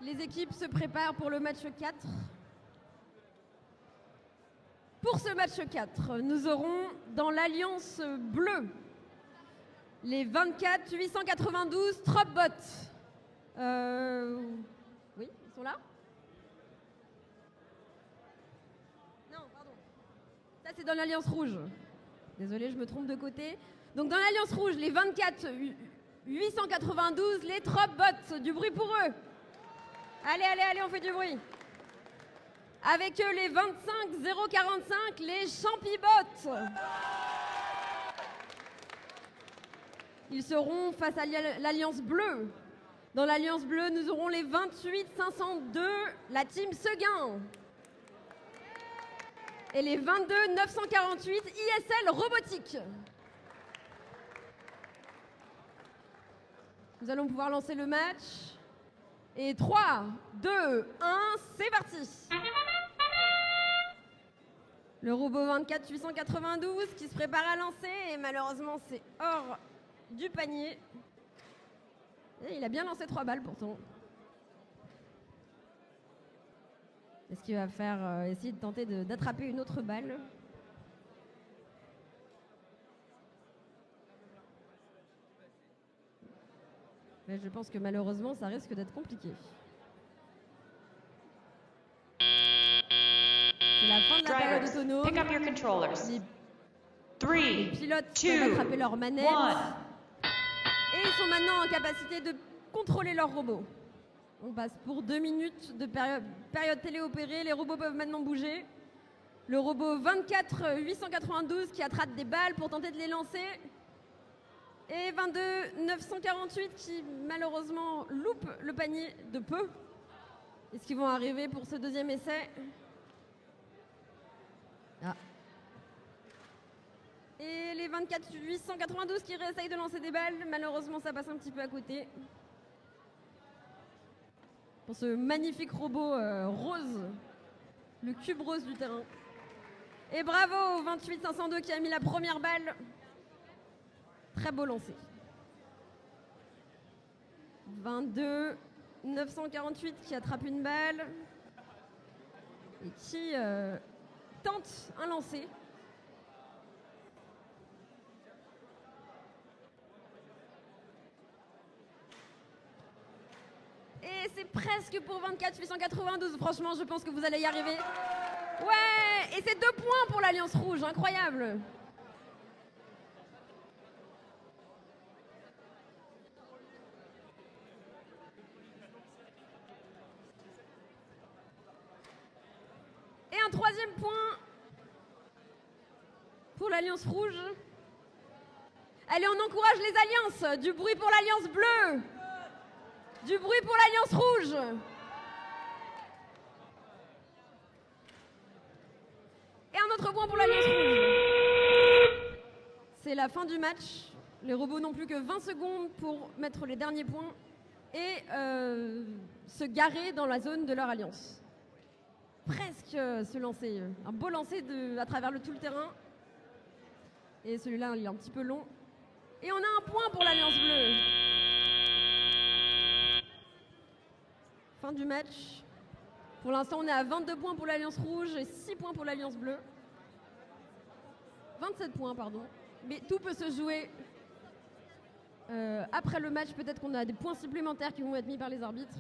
Les équipes se préparent pour le match 4. Pour ce match 4, nous aurons dans l'Alliance bleue les 24 892 Tropbots. Oui, ils sont là? Non, pardon. Ça, c'est dans l'Alliance rouge. Désolée, je me trompe de côté. Donc, dans l'Alliance rouge, les 24 892, les Tropbots. Du bruit pour eux. Allez, allez, allez, on fait du bruit. Avec eux, les 25 045, les Champibots. Ils seront face à l'Alliance bleue. Dans l'Alliance bleue, nous aurons les 28 502, la team Seguin. Et les 22 948, ISL Robotique. Nous allons pouvoir lancer le match. Et 3, 2, 1, c'est parti. Le robot 24 892 qui se prépare à lancer et malheureusement c'est hors du panier. Et il a bien lancé 3 balles pourtant. Est-ce qu'il va faire essayer de tenter d'attraper une autre balle? Mais je pense que malheureusement ça risque d'être compliqué. C'est la fin de la période autonome. Pick up your controllers. Les pilotes peuvent attraper leurs manettes. Et ils sont maintenant en capacité de contrôler leurs robots. On passe pour 2 minutes de période téléopérée. Les robots peuvent maintenant bouger. Le robot 24 892 qui attrape des balles pour tenter de les lancer. Et 22 948 qui malheureusement loupe le panier de peu. Est-ce qu'ils vont arriver pour ce deuxième essai? Ah. Et les 24 892 qui réessayent de lancer des balles, malheureusement ça passe un petit peu à côté. Pour ce magnifique robot rose, le cube rose du terrain. Et bravo au 28 502 qui a mis la première balle. Très beau lancer. 22 948 qui attrape une balle et qui tente un lancer. Et c'est presque pour 24 892. Franchement, je pense que vous allez y arriver. Ouais, et c'est 2 points pour l'Alliance rouge. Incroyable. Et un 3e point pour l'Alliance rouge. Allez, on encourage les alliances. Du bruit pour l'Alliance bleue. Du bruit pour l'Alliance rouge. Et un autre point pour l'Alliance rouge. C'est la fin du match. Les robots n'ont plus que 20 secondes pour mettre les derniers points et se garer dans la zone de leur alliance. Presque se lancer. Un beau lancer à travers tout le terrain. Et celui-là, il est un petit peu long. Et on a un point pour l'Alliance bleue. Fin du match. Pour l'instant, on est à 22 points pour l'Alliance rouge et 6 points pour l'Alliance bleue. 27 points, pardon. Mais tout peut se jouer. Après le match, peut-être qu'on a des points supplémentaires qui vont être mis par les arbitres.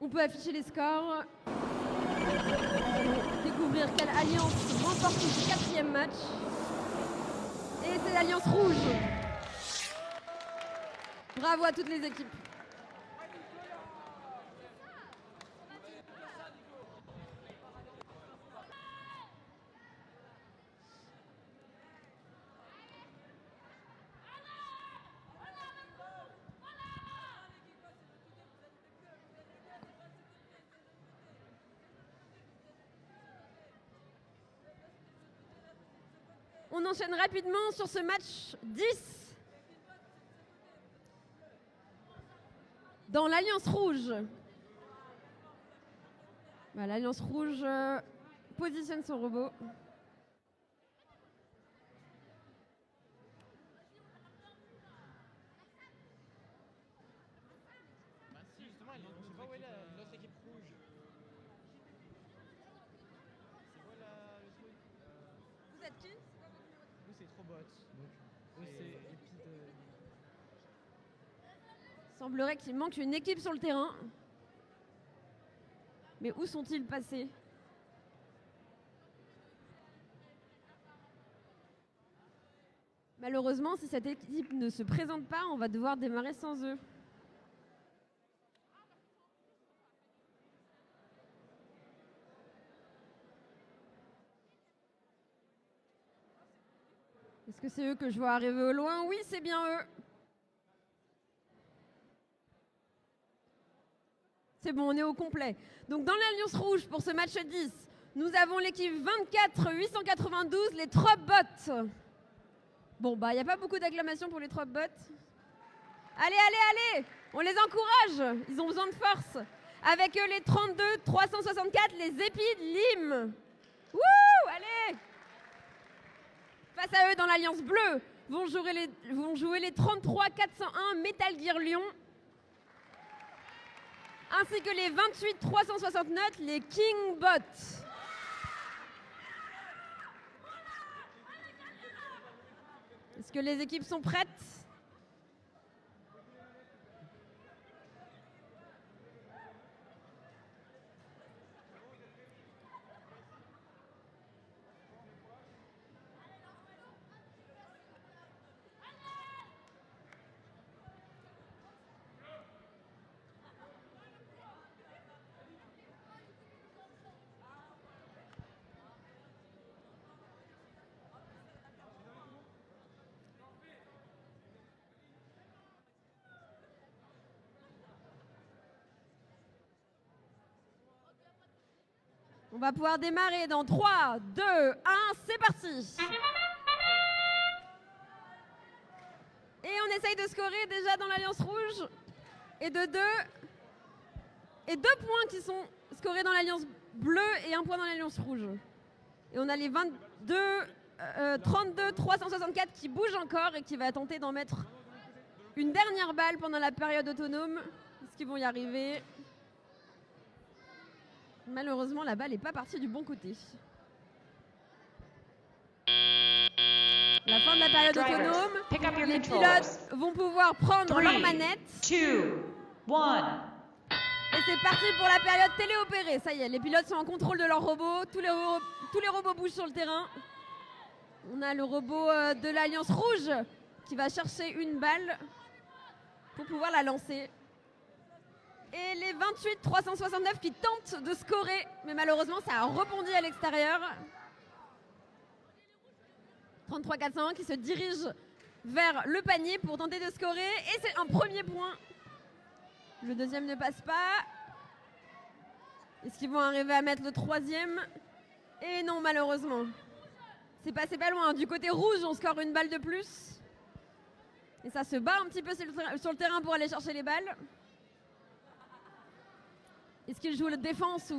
On peut afficher les scores. Découvrir quelle alliance remporte ce 4e match. Et c'est l'Alliance rouge. Bravo à toutes les équipes. On enchaîne rapidement sur ce match 10. Dans l'Alliance Rouge. Bah, l'Alliance Rouge positionne son robot. Vous êtes qui? Nous c'est Trobot. Donc c'est Épide. Semblerait qu'il manque une équipe sur le terrain. Mais où sont-ils passés? Malheureusement, si cette équipe ne se présente pas, on va devoir démarrer sans eux. Est-ce que c'est eux que je vois arriver au loin? Oui, c'est bien eux. C'est bon, on est au complet. Donc dans l'Alliance Rouge, pour ce match 10, nous avons l'équipe 24 892, les Tropbots. Bon, bah, il n'y a pas beaucoup d'acclamations pour les Tropbots. Allez, allez, allez! On les encourage! Ils ont besoin de force. Avec eux, les 32 364, les Épides Lim. Wouh! Allez! Face à eux, dans l'Alliance Bleue, vont jouer les 33 401 Metal Gear Lyon. Ainsi que les 28 369, les Kingbots. Est-ce que les équipes sont prêtes? On va pouvoir démarrer dans 3, 2, 1, c'est parti! Et on essaye de scorer déjà dans l'Alliance Rouge. Et de 2 points qui sont scorés dans l'Alliance Bleue et 1 point dans l'Alliance Rouge. Et on a les 32 364 qui bougent encore et qui va tenter d'en mettre une dernière balle pendant la période autonome. Est-ce qu'ils vont y arriver? Malheureusement, la balle n'est pas partie du bon côté. La fin de la période autonome, les pilotes vont pouvoir prendre leur manette. 3, 2, 1. Et c'est parti pour la période téléopérée. Ça y est, les pilotes sont en contrôle de leur robot. Tous les robots bougent sur le terrain. On a le robot de l'Alliance Rouge qui va chercher une balle pour pouvoir la lancer. Et les 28 369 qui tentent de scorer, mais malheureusement ça a rebondi à l'extérieur. 33 401 qui se dirige vers le panier pour tenter de scorer. Et c'est un premier point. Le deuxième ne passe pas. Est-ce qu'ils vont arriver à mettre le troisième? Et non, malheureusement. C'est passé pas loin. Du côté rouge, on score une balle de plus. Et ça se bat un petit peu sur le terrain pour aller chercher les balles. Est-ce qu'ils jouent la défense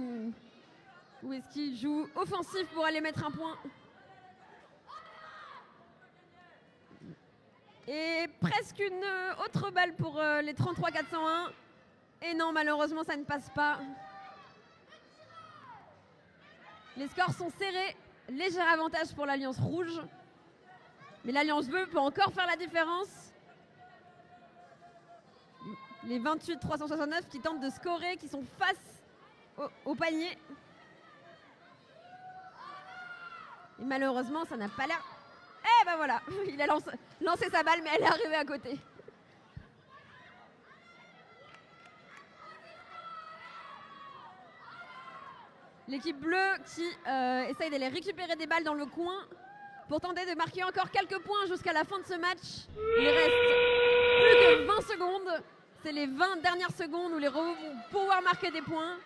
ou est-ce qu'ils jouent offensif pour aller mettre un point? Et presque une autre balle pour les 33 401. Et non, malheureusement, ça ne passe pas. Les scores sont serrés. Léger avantage pour l'Alliance Rouge. Mais l'Alliance Bleue peut encore faire la différence. Les 28 369 qui tentent de scorer, qui sont face au panier. Et malheureusement, ça n'a pas l'air... Eh ben voilà, il a lancé sa balle, mais elle est arrivée à côté. L'équipe bleue qui essaye d'aller récupérer des balles dans le coin pour tenter de marquer encore quelques points jusqu'à la fin de ce match. Il reste plus que 20 secondes. C'est les 20 dernières secondes où les robots vont pouvoir marquer des points.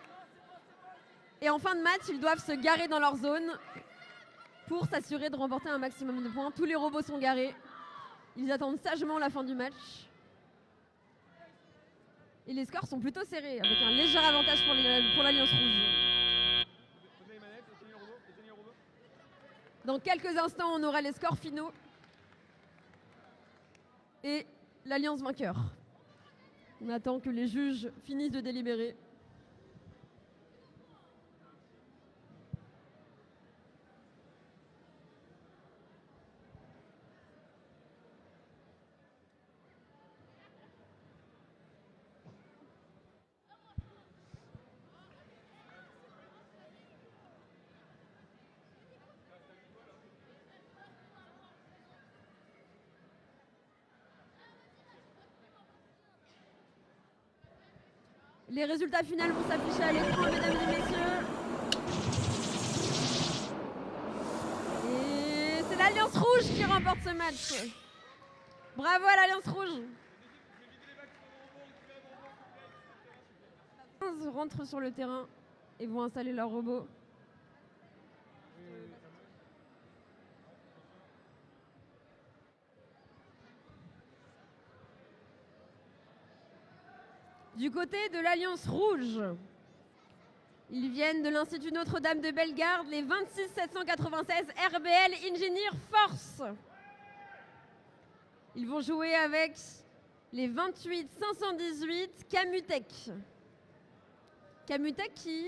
Et en fin de match, ils doivent se garer dans leur zone. pour s'assurer de remporter un maximum de points. Tous les robots sont garés. Ils attendent sagement la fin du match. Et les scores sont plutôt serrés, avec un léger avantage pour l'Alliance Rouge. Dans quelques instants, on aura les scores finaux et l'Alliance vainqueur. On attend que les juges finissent de délibérer. Les résultats finaux vont s'afficher à l'écran, mesdames et messieurs. Et c'est l'Alliance Rouge qui remporte ce match. Bravo à l'Alliance Rouge. 15 rentrent sur le terrain et vont installer leur robot. Du côté de l'Alliance Rouge, ils viennent de l'Institut Notre-Dame de Bellegarde, les 26 796 RBL Engineer Force. Ils vont jouer avec les 28 518 Camutech. Camutech qui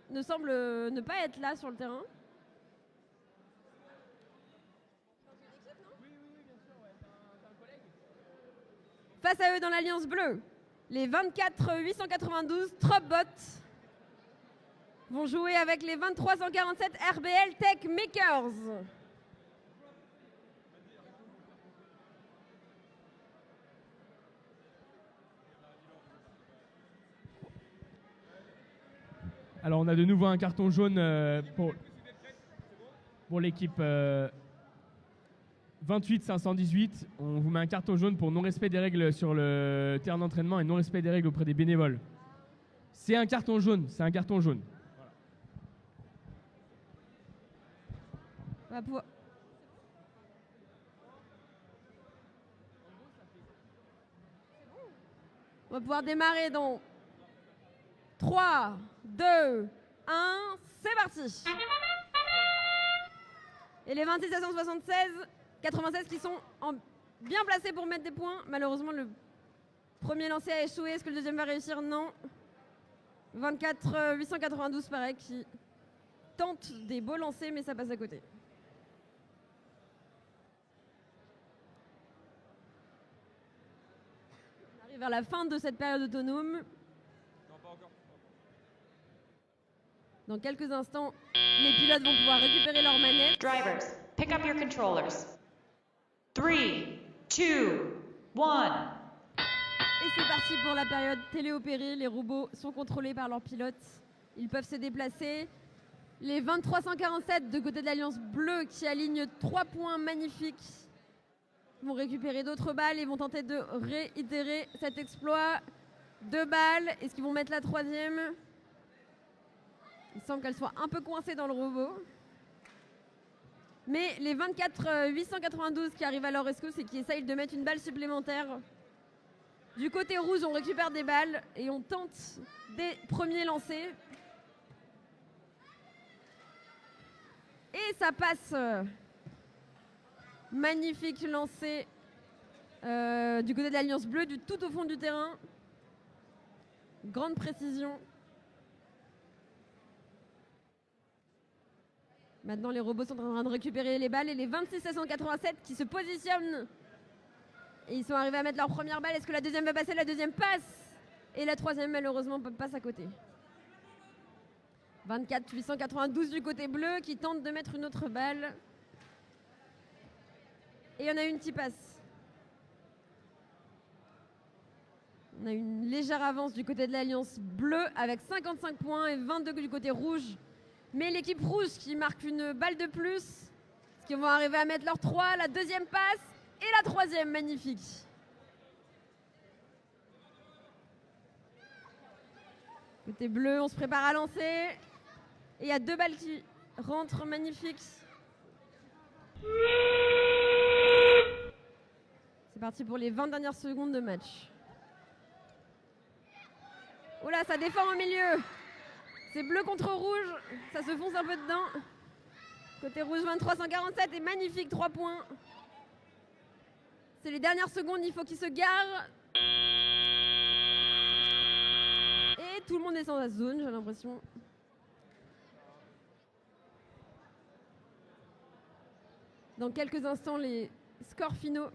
ne semble ne pas être là sur le terrain. Face à eux dans l'Alliance Bleue, les 24 892 Tropbots vont jouer avec les 23 147 RBL Tech Makers. Alors on a de nouveau un carton jaune pour l'équipe 28 518. On vous met un carton jaune pour non-respect des règles sur le terrain d'entraînement et non-respect des règles auprès des bénévoles. C'est un carton jaune, c'est un carton jaune. On va pouvoir démarrer dans 3, 2, 1, c'est parti. Et les 26 776, 96 qui sont bien placés pour mettre des points. Malheureusement, le premier lancé a échoué. Est-ce que le deuxième va réussir? Non. 24 892, pareil, qui tente des beaux lancers, mais ça passe à côté. On arrive vers la fin de cette période autonome. Dans quelques instants, les pilotes vont pouvoir récupérer leurs manettes. Drivers, pick up your controllers. 3, 2, 1. Et c'est parti pour la période téléopérée. Les robots sont contrôlés par leurs pilotes. Ils peuvent se déplacer. Les 2347 de côté de l'Alliance Bleue qui alignent 3 points magnifiques vont récupérer d'autres balles et vont tenter de réitérer cet exploit. 2 balles. Est-ce qu'ils vont mettre la troisième? Il semble qu'elle soit un peu coincée dans le robot. Mais les 24 892 qui arrivent à leur rescousse et qui essayent de mettre une balle supplémentaire. Du côté rouge, on récupère des balles et on tente des premiers lancers. Et ça passe. Magnifique lancer du côté de l'Alliance Bleue, du tout au fond du terrain. Grande précision. Maintenant, les robots sont en train de récupérer les balles et les 26 787 qui se positionnent. Et ils sont arrivés à mettre leur première balle. Est-ce que la deuxième va passer? La deuxième passe. Et la troisième, malheureusement, passe à côté. 24 892 du côté bleu qui tente de mettre une autre balle. Et il y en a une qui passe. On a une légère avance du côté de l'Alliance Bleue avec 55 points et 22 du côté rouge. Mais l'équipe rouge qui marque une balle de plus. Est-ce qu'ils vont arriver à mettre leur 3? La deuxième passe et la troisième, magnifique. Côté bleu, on se prépare à lancer. Et il y a 2 balles qui rentrent, magnifiques. C'est parti pour les 20 dernières secondes de match. Oula, ça défend au milieu. C'est bleu contre rouge. Ça se fonce un peu dedans. Côté rouge, 2347 et magnifique 3 points. C'est les dernières secondes, il faut qu'il se gare. Et tout le monde est dans la zone, j'ai l'impression. Dans quelques instants, les scores finaux.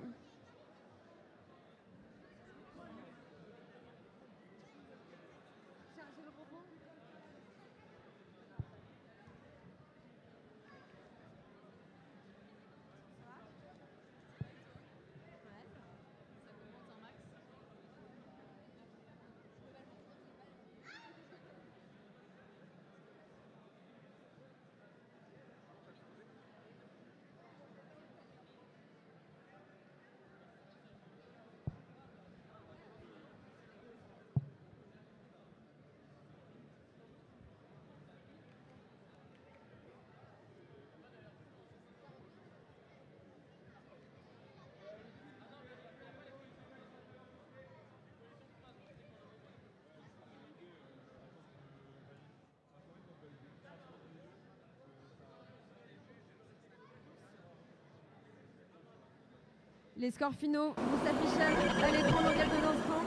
Les scores finaux vont s'afficher à l'écran dans quelques instants.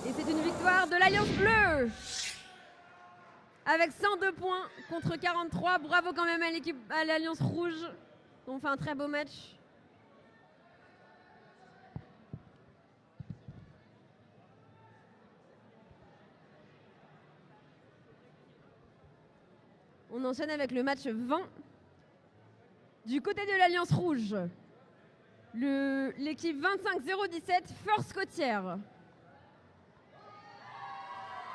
Et c'est une victoire de l'Alliance Bleue avec 102 points contre 43. Bravo quand même à l'Alliance Rouge. On fait un très beau match. On enchaîne avec le match 20. Du côté de l'Alliance Rouge, l'équipe 25-017, Force Côtière.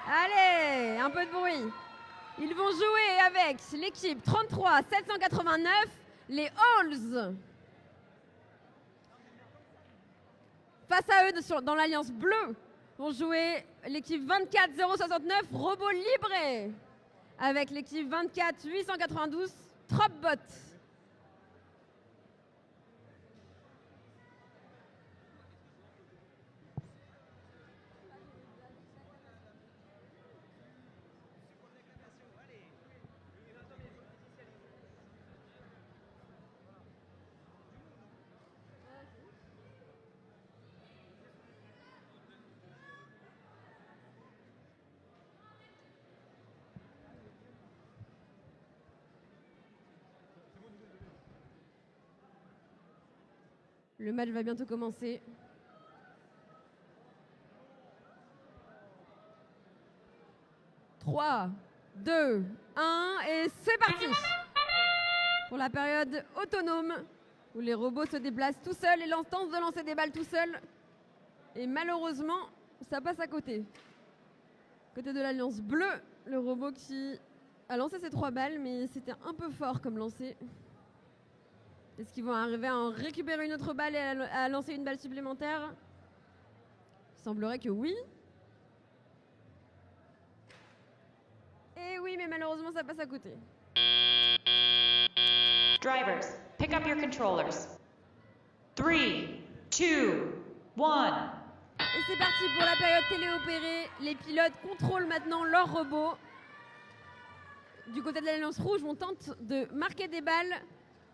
Allez, un peu de bruit. Ils vont jouer avec l'équipe 33-789, les Halls. Face à eux, dans l'Alliance Bleue, vont jouer l'équipe 24-069, Robot Libre, avec l'équipe 24-892, Tropbot. Le match va bientôt commencer. Trois, 2, 1 et c'est parti pour la période autonome où les robots se déplacent tout seuls et tentent de lancer des balles tout seuls. Et malheureusement, ça passe à côté. Côté de l'Alliance Bleue, le robot qui a lancé ses 3 balles, mais c'était un peu fort comme lancer. Est-ce qu'ils vont arriver à en récupérer une autre balle et à lancer une balle supplémentaire? Il semblerait que oui. Et oui, mais malheureusement, ça passe à côté. Drivers, pick up your controllers. 3, 2, 1. Et c'est parti pour la période téléopérée. Les pilotes contrôlent maintenant leur robot. Du côté de l'Alliance Rouge, on tente de marquer des balles.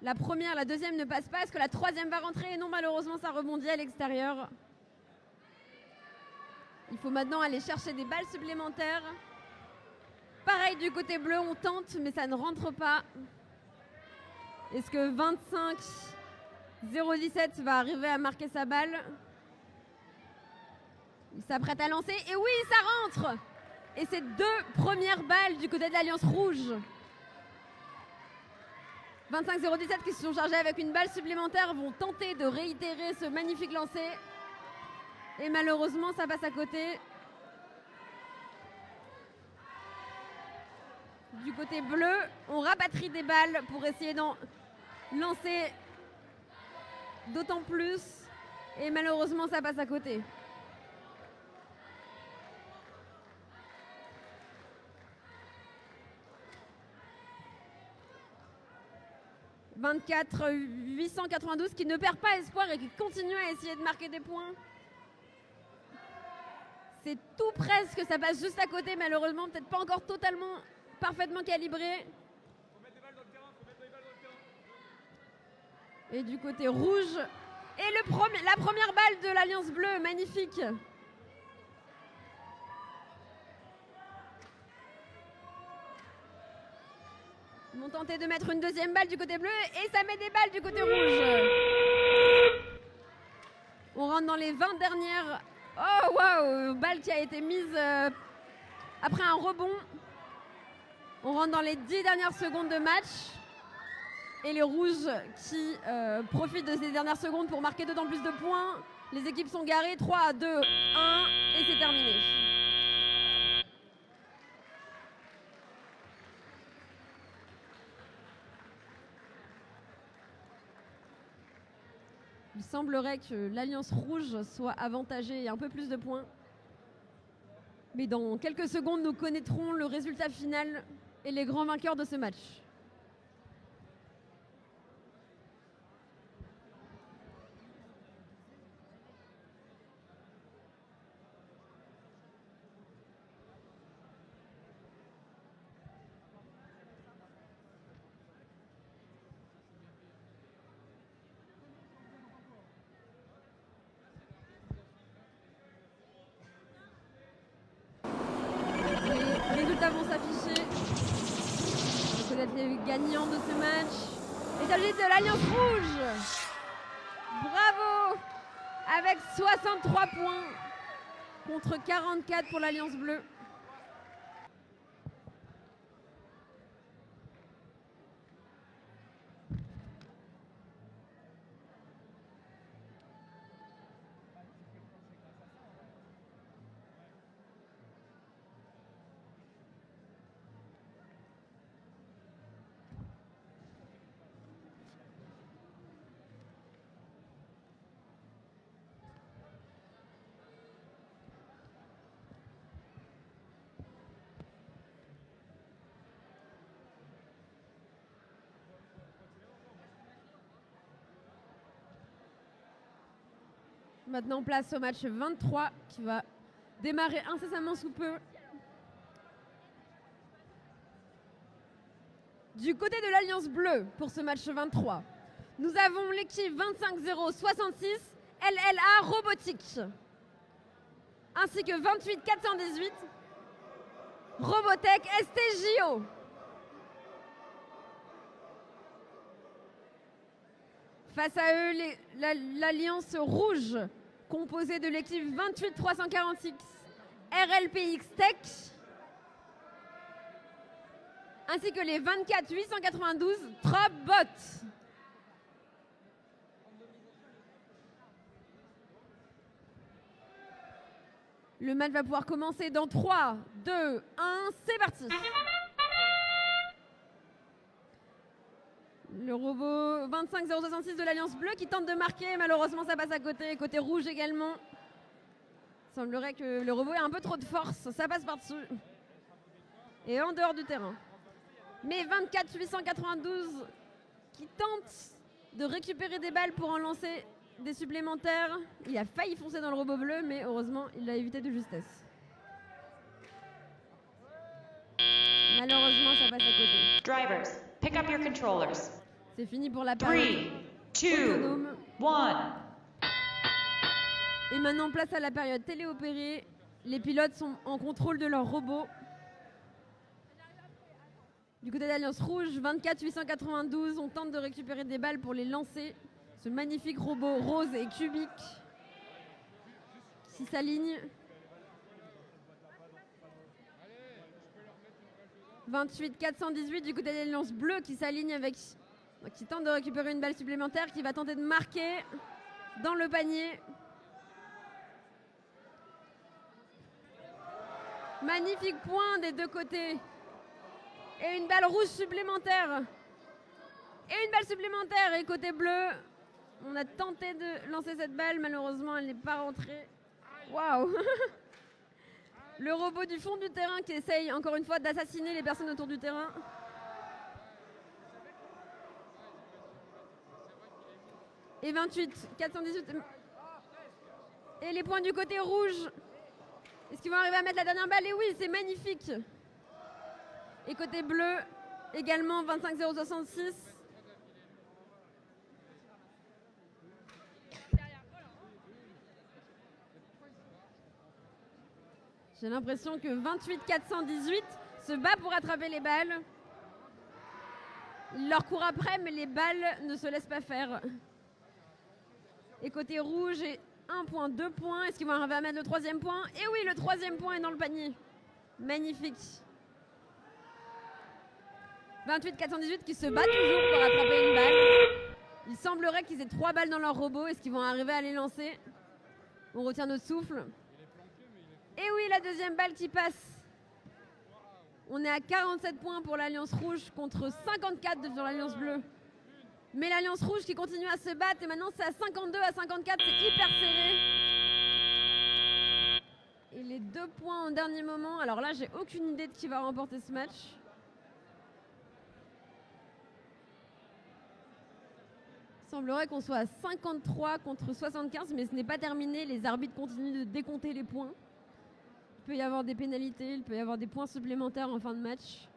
La première, la deuxième ne passe pas. Est-ce que la troisième va rentrer? Et non, malheureusement, ça rebondit à l'extérieur. Il faut maintenant aller chercher des balles supplémentaires. Pareil du côté bleu, on tente, mais ça ne rentre pas. Est-ce que 25-017 va arriver à marquer sa balle? Il s'apprête à lancer. Et oui, ça rentre! Et c'est 2 premières balles du côté de l'Alliance Rouge. 25-017 qui se sont chargés avec une balle supplémentaire vont tenter de réitérer ce magnifique lancer. Et malheureusement, ça passe à côté. Du côté bleu, on rapatrie des balles pour essayer d'en lancer d'autant plus. Et malheureusement, ça passe à côté. 24 892 qui ne perd pas espoir et qui continue à essayer de marquer des points. C'est tout presque, ça passe juste à côté malheureusement, peut-être pas encore totalement parfaitement calibré. Et du côté rouge, et la première balle de l'Alliance Bleue, magnifique. Ils vont tenter de mettre une deuxième balle du côté bleu et ça met des balles du côté rouge. On rentre dans les 20 dernières. Oh waouh, balle qui a été mise après un rebond. On rentre dans les 10 dernières secondes de match. Et les rouges qui profitent de ces dernières secondes pour marquer d'autant plus de points. Les équipes sont garées, 3, 2, 1 et c'est terminé. Il semblerait que l'Alliance Rouge soit avantagée et un peu plus de points. Mais dans quelques secondes, nous connaîtrons le résultat final et les grands vainqueurs de ce match. Vont s'afficher. On va connaître les gagnants de ce match. Il s'agit de l'Alliance Rouge. Bravo. Avec 63 points contre 44 pour l'Alliance Bleue. Maintenant, place au match 23 qui va démarrer incessamment sous peu. Du côté de l'Alliance Bleue pour ce match 23, nous avons l'équipe 25066 LLA Robotique ainsi que 28418 Robotech STJO. Face à eux, l'Alliance Rouge, composée de l'équipe 28346 RLPX Tech, ainsi que les 24892 Trapbot. Le match va pouvoir commencer dans 3, 2, 1, c'est parti. Le robot 25066 de l'Alliance Bleue qui tente de marquer, malheureusement ça passe à côté, côté rouge également. Il semblerait que le robot ait un peu trop de force, ça passe par-dessus. Et en dehors du terrain. Mais 24892 qui tente de récupérer des balles pour en lancer des supplémentaires. Il a failli foncer dans le robot bleu, mais heureusement il l'a évité de justesse. Malheureusement ça passe à côté. Drivers, pick up your controllers. C'est fini pour la période 3, 2, autonome. 1. Et maintenant, place à la période téléopérée. Les pilotes sont en contrôle de leur robot. Du côté de l'Alliance Rouge, 24892, on tente de récupérer des balles pour les lancer. Ce magnifique robot rose et cubique qui s'aligne. 28418 du côté de l'Alliance Bleue qui s'aligne avec... qui tente de récupérer une balle supplémentaire, qui va tenter de marquer dans le panier. Magnifique point des deux côtés. Et une balle rouge supplémentaire. Et une balle supplémentaire. Et côté bleu, on a tenté de lancer cette balle. Malheureusement, elle n'est pas rentrée. Waouh. Le robot du fond du terrain qui essaye encore une fois d'assassiner les personnes autour du terrain. Et 28, 418. Et les points du côté rouge. Est-ce qu'ils vont arriver à mettre la dernière balle? Et oui, c'est magnifique. Et côté bleu, également 25-066. J'ai l'impression que 28-418 se bat pour attraper les balles. Il leur court après, mais les balles ne se laissent pas faire. Et côté rouge, 1 point, 2 points. Est-ce qu'ils vont arriver à mettre le 3e point? Et oui, le 3e point est dans le panier. Magnifique. 28-418 qui se bat toujours pour attraper une balle. Il semblerait qu'ils aient 3 balles dans leur robot. Est-ce qu'ils vont arriver à les lancer? On retient notre souffle. Et oui, la 2e balle qui passe. On est à 47 points pour l'Alliance Rouge contre 54 sur l'Alliance Bleue. Mais l'Alliance Rouge qui continue à se battre et maintenant c'est à 52 à 54, c'est hyper serré. Et les 2 points en dernier moment. Alors là, j'ai aucune idée de qui va remporter ce match. Il semblerait qu'on soit à 53 contre 75, mais ce n'est pas terminé. Les arbitres continuent de décompter les points. Il peut y avoir des pénalités, il peut y avoir des points supplémentaires en fin de match.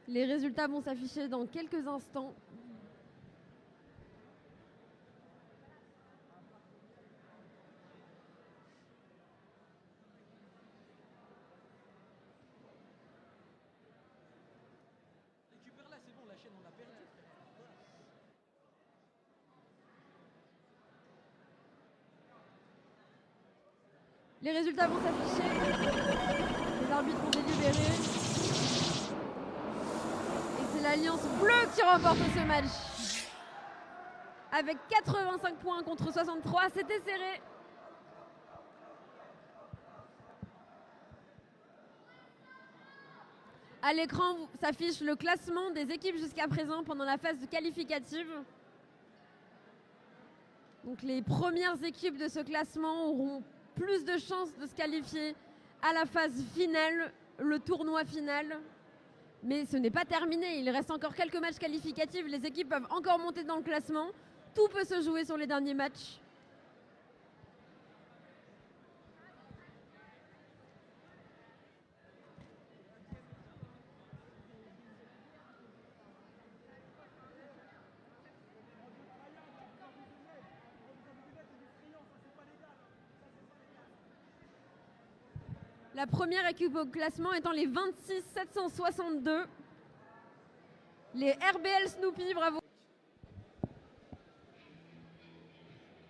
Les résultats vont s'afficher dans quelques instants. Récupère-la, c'est bon, la chaîne, on l'a perdue. Les résultats vont s'afficher. Les arbitres vont délibérer. Et c'est l'Alliance Bleue qui remporte ce match. Avec 85 points contre 63, c'était serré. À l'écran s'affiche le classement des équipes jusqu'à présent pendant la phase qualificative. Donc les premières équipes de ce classement auront plus de chances de se qualifier à la phase finale, le tournoi final. Mais ce n'est pas terminé, il reste encore quelques matchs qualificatifs, les équipes peuvent encore monter dans le classement. Tout peut se jouer sur les derniers matchs. La première équipe au classement étant les 26 762. Les RBL Snoopy, bravo.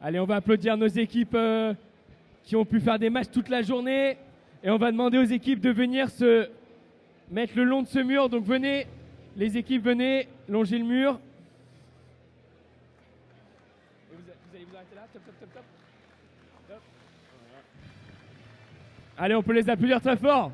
Allez, on va applaudir nos équipes qui ont pu faire des matchs toute la journée. Et on va demander aux équipes de venir se mettre le long de ce mur. Donc venez, les équipes, venez longer le mur. Et vous allez vous arrêter là, top, top, top, top. Top. Voilà. Allez, on peut les applaudir très fort.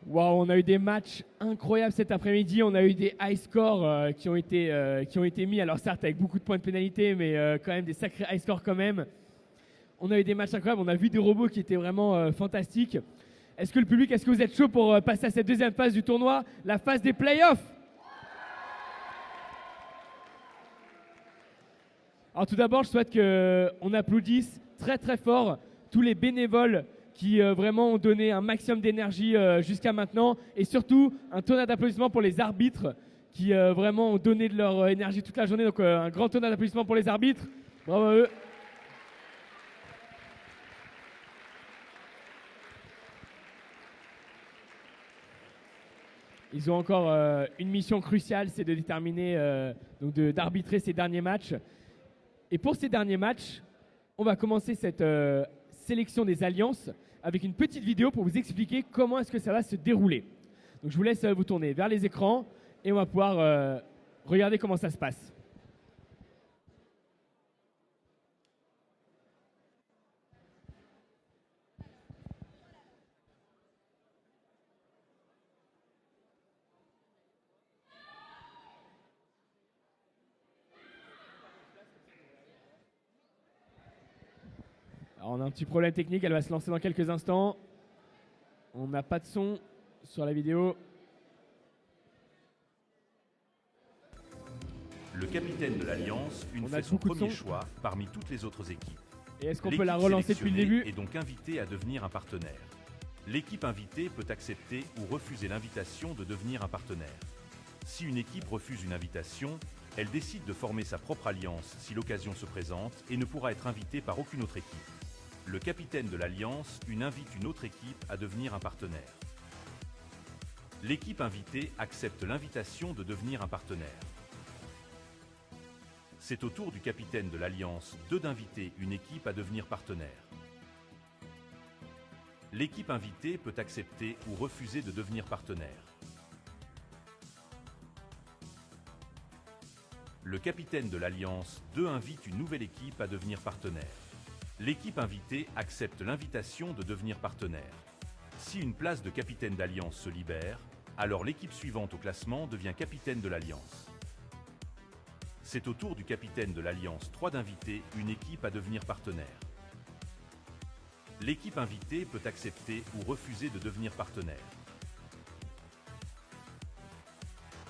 Wow, on a eu des matchs incroyables cet après-midi. On a eu des high scores qui ont été mis. Alors certes avec beaucoup de points de pénalité, mais quand même des sacrés high scores quand même. On a eu des matchs incroyables, on a vu des robots qui étaient vraiment fantastiques. Est-ce que le public, est-ce que vous êtes chaud pour passer à cette deuxième phase du tournoi, la phase des playoffs? Alors tout d'abord, je souhaite qu'on applaudisse très très fort tous les bénévoles qui vraiment ont donné un maximum d'énergie jusqu'à maintenant, et surtout un tonnerre d'applaudissements pour les arbitres qui vraiment ont donné de leur énergie toute la journée. Donc un grand tonnerre d'applaudissements pour les arbitres. Bravo à eux. Ils ont encore une mission cruciale, c'est de déterminer, d'arbitrer ces derniers matchs. Et pour ces derniers matchs, on va commencer cette sélection des alliances avec une petite vidéo pour vous expliquer comment est-ce que ça va se dérouler. Donc je vous laisse vous tourner vers les écrans et on va pouvoir regarder comment ça se passe. Alors on a un petit problème technique, elle va se lancer dans quelques instants. On n'a pas de son sur la vidéo. Le capitaine de l'Alliance fait son premier choix parmi toutes les autres équipes. Et est-ce qu'on peut la relancer depuis le début? Est donc invité à devenir un partenaire. L'équipe invitée peut accepter ou refuser l'invitation de devenir un partenaire. Si une équipe refuse une invitation, elle décide de former sa propre alliance si l'occasion se présente et ne pourra être invitée par aucune autre équipe. Le capitaine de l'Alliance invite une autre équipe à devenir un partenaire. L'équipe invitée accepte l'invitation de devenir un partenaire. C'est au tour du capitaine de l'Alliance d'inviter une équipe à devenir partenaire. L'équipe invitée peut accepter ou refuser de devenir partenaire. Le capitaine de l'Alliance invite une nouvelle équipe à devenir partenaire. L'équipe invitée accepte l'invitation de devenir partenaire. Si une place de capitaine d'Alliance se libère, alors l'équipe suivante au classement devient capitaine de l'Alliance. C'est au tour du capitaine de l'Alliance d'inviter une équipe à devenir partenaire. L'équipe invitée peut accepter ou refuser de devenir partenaire.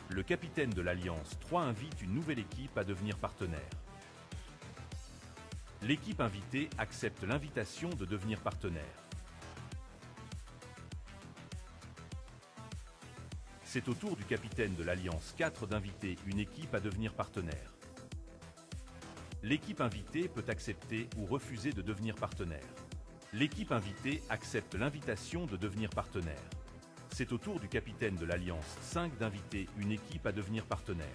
Le capitaine de l'Alliance invite une nouvelle équipe à devenir partenaire. L'équipe invitée accepte l'invitation de devenir partenaire. C'est au tour du capitaine de l'Alliance 4 d'inviter une équipe à devenir partenaire. L'équipe invitée peut accepter ou refuser de devenir partenaire. L'équipe invitée accepte l'invitation de devenir partenaire. C'est au tour du capitaine de l'Alliance 5 d'inviter une équipe à devenir partenaire.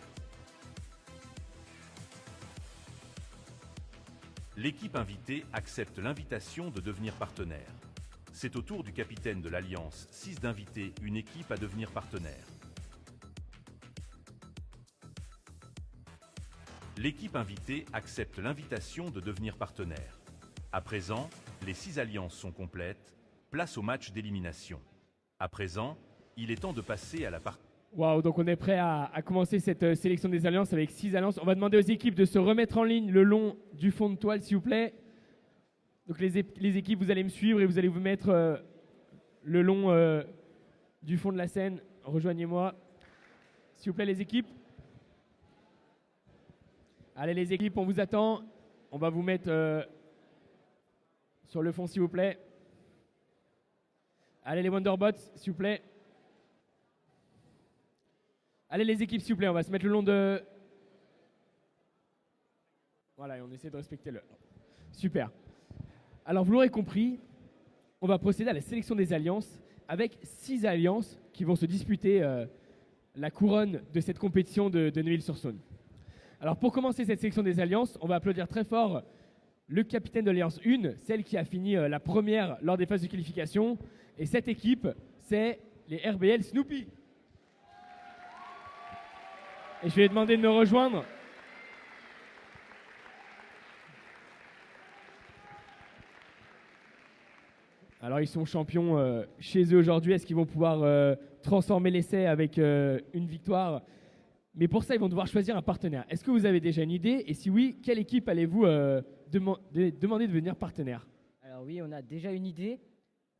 L'équipe invitée accepte l'invitation de devenir partenaire. C'est au tour du capitaine de l'Alliance 6 d'inviter une équipe à devenir partenaire. L'équipe invitée accepte l'invitation de devenir partenaire. À présent, les 6 alliances sont complètes. Place au match d'élimination. À présent, il est temps de passer à la partie. Waouh, donc on est prêt à commencer cette sélection des alliances avec 6 alliances. On va demander aux équipes de se remettre en ligne le long du fond de toile, s'il vous plaît. Donc les équipes, vous allez me suivre et vous allez vous mettre le long du fond de la scène. Rejoignez-moi. S'il vous plaît, les équipes. Allez, les équipes, on vous attend. On va vous mettre sur le fond, s'il vous plaît. Allez, les Wonderbots, s'il vous plaît. Allez, les équipes, s'il vous plaît, on va se mettre le long de... Voilà, et on essaie de respecter le... Super. Alors, vous l'aurez compris, on va procéder à la sélection des alliances avec 6 alliances qui vont se disputer la couronne de cette compétition de Neuville-sur-Saône. Alors, pour commencer cette sélection des alliances, on va applaudir très fort le capitaine de l'Alliance 1, celle qui a fini la première lors des phases de qualification. Et cette équipe, c'est les RBL Snoopy. Et je vais lui demander de me rejoindre. Alors, ils sont champions chez eux aujourd'hui. Est-ce qu'ils vont pouvoir transformer l'essai avec une victoire? Mais pour ça, ils vont devoir choisir un partenaire. Est-ce que vous avez déjà une idée? Et si oui, quelle équipe allez-vous demander de devenir partenaire? oui, on a déjà une idée.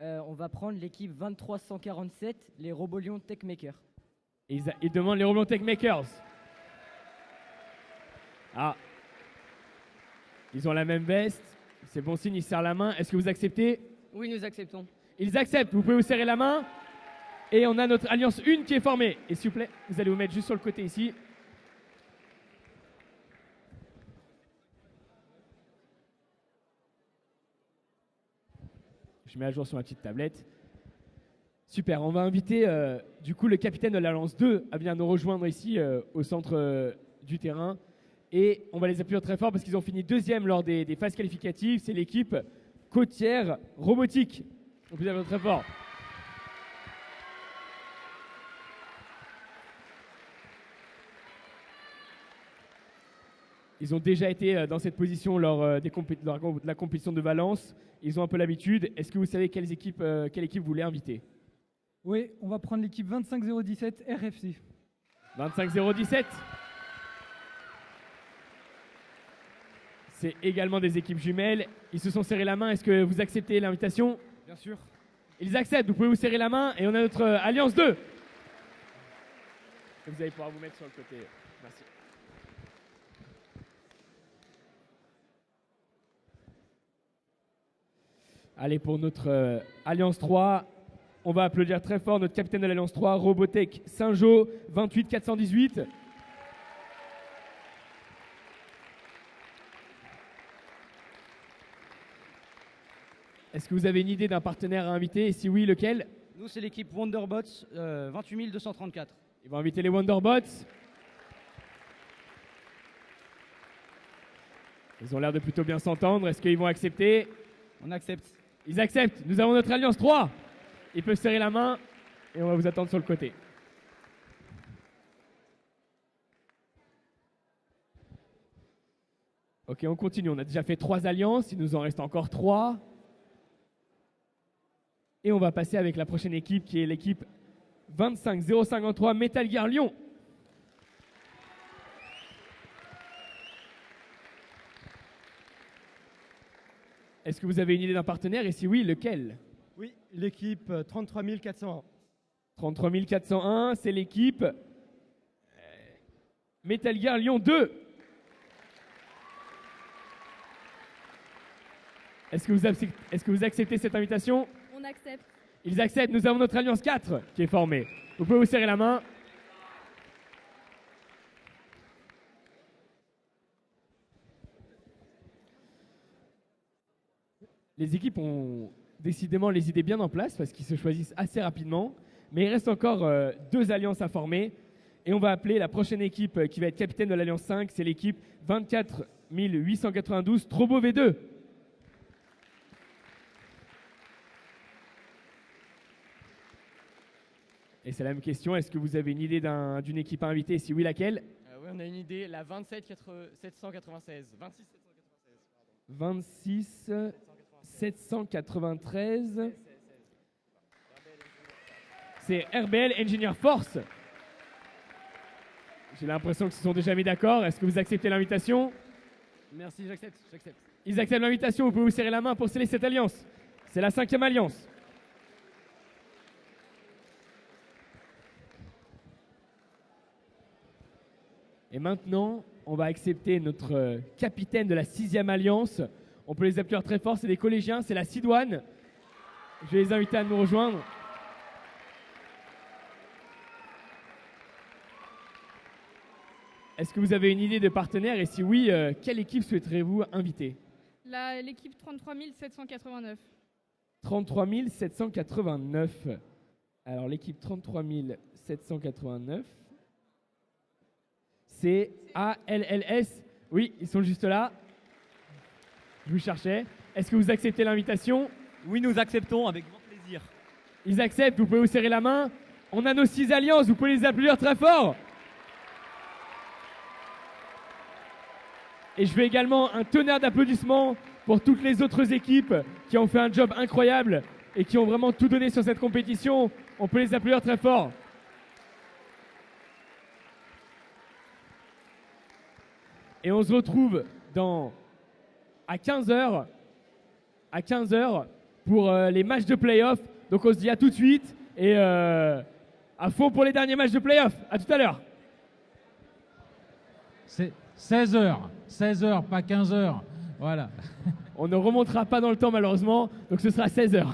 On va prendre l'équipe 2347, les robots Lion Techmaker. Ils demandent les robots Techmakers. Ah. Ils ont la même veste. C'est bon signe, ils serrent la main. Est-ce que vous acceptez? Oui, nous acceptons. Ils acceptent. Vous pouvez vous serrer la main. Et on a notre alliance 1 qui est formée. Et s'il vous plaît, vous allez vous mettre juste sur le côté ici. Je mets à jour sur ma petite tablette. Super, on va inviter du coup le capitaine de l'Alliance 2 à venir nous rejoindre ici au centre du terrain. Et on va les appuyer très fort parce qu'ils ont fini deuxième lors des phases qualificatives. C'est l'équipe côtière robotique. Donc vous avez très fort. Ils ont déjà été dans cette position lors de la compétition de Valence. Ils ont un peu l'habitude. Est-ce que vous savez quelle équipe vous voulez inviter? Oui, on va prendre l'équipe 25017 RFC. 25017. C'est également des équipes jumelles. Ils se sont serrés la main. Est-ce que vous acceptez l'invitation? Bien sûr. Ils acceptent. Vous pouvez vous serrer la main. Et on a notre Alliance 2. Et vous allez pouvoir vous mettre sur le côté. Merci. Allez, pour notre Alliance 3, on va applaudir très fort notre capitaine de l'Alliance 3, Robotech Saint-Jean, 28418. Est-ce que vous avez une idée d'un partenaire à inviter? Et si oui, lequel? Nous, c'est l'équipe Wonderbots 28234. Ils vont inviter les Wonderbots. Ils ont l'air de plutôt bien s'entendre. Est-ce qu'ils vont accepter? On accepte. Ils acceptent. Nous avons notre Alliance 3. Ils peuvent serrer la main et on va vous attendre sur le côté. Ok, on continue. On a déjà fait 3 alliances. Il nous en reste encore 3. Et on va passer avec la prochaine équipe qui est l'équipe 25053 Metal Gear Lyon. Est-ce que vous avez une idée d'un partenaire et si oui, lequel? Oui, l'équipe 33401. 33401, c'est l'équipe Metal Gear Lyon 2. Est-ce que vous acceptez cette invitation? On accepte. Ils acceptent. Nous avons notre Alliance 4 qui est formée. Vous pouvez vous serrer la main. Les équipes ont décidément les idées bien en place parce qu'ils se choisissent assez rapidement. Mais il reste encore 2 alliances à former. Et on va appeler la prochaine équipe qui va être capitaine de l'Alliance 5. C'est l'équipe 24892 Trobo V2. Et c'est la même question. Est-ce que vous avez une idée d'une équipe à inviter? Si oui, laquelle? Oui, on a une idée. La 26796. 26 793. C'est RBL Engineer Force. J'ai l'impression qu'ils se sont déjà mis d'accord. Est-ce que vous acceptez l'invitation? Merci, j'accepte. Ils acceptent l'invitation. Vous pouvez vous serrer la main pour sceller cette alliance. C'est la 5e alliance. Et maintenant, on va accepter notre capitaine de la 6e alliance. On peut les appeler très fort, c'est des collégiens, c'est la Sidoine. Je vais les inviter à nous rejoindre. Est-ce que vous avez une idée de partenaire? Et si oui, quelle équipe souhaiterez-vous inviter? L'équipe 33789. 33789. Alors l'équipe 33789, c'est ALLS. Oui, ils sont juste là. Je vous cherchais. Est-ce que vous acceptez l'invitation? Oui, nous acceptons avec grand plaisir. Ils acceptent, vous pouvez vous serrer la main. On a nos 6 alliances, vous pouvez les applaudir très fort. Et je veux également un tonnerre d'applaudissements pour toutes les autres équipes qui ont fait un job incroyable et qui ont vraiment tout donné sur cette compétition. On peut les applaudir très fort. Et on se retrouve à 15h à 15h pour les matchs de playoff. Donc on se dit à tout de suite et à fond pour les derniers matchs de playoff. À tout à l'heure. C'est 16h. 16h, pas 15h. Voilà. On ne remontera pas dans le temps malheureusement, donc ce sera 16h.